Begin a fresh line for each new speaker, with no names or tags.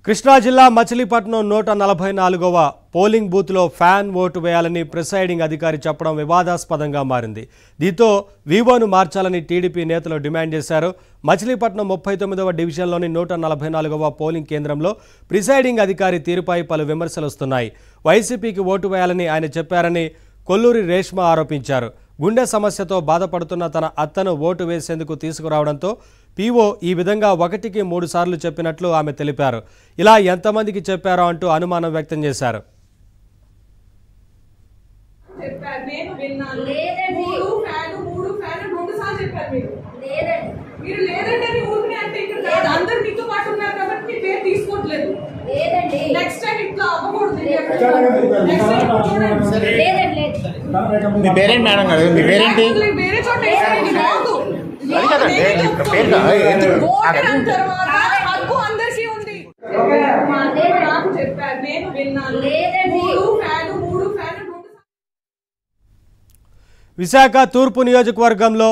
కృష్ణా జిల్లా మచిలీపట్నం 144వ పోలింగ్ బూత్లో fan vote వేయాలని ప్రిసైడింగ్ అధికారి చెప్పడం వివాదాస్పదంగా మారింది. దీంతో వీవోను మార్చాలని టీడీపీ నేతలు డిమాండ్ చేశారు. మచిలీపట్నం 39వ డివిజన్లోని 144వ పోలింగ్ కేంద్రంలో ప్రిసైడింగ్ అధికారి తీరుపై పలు విమర్శలు వస్తున్నాయి. వైసీపీకి ఓటు వేయాలని ఆయన చెప్పారని కొల్లూరి రేష్మ ఆరోపించారు. గుండె సమస్యతో బాధపడుతున్న తన అత్తను ఓటు వేసేందుకు తీసుకురావడంతో పీఓ ఈ విధంగా 1కి 3 సార్లు చెప్పినట్లు ఆమె తెలిపారు. ఇలా ఎంతమందికి చెప్పారో అంటూ అనుమానం వ్యక్తం చేశారు.
మీ పేరేంటి మేడం గారు? మీ పేరేంటి?
విశాఖ తూర్పు నియోజకవర్గంలో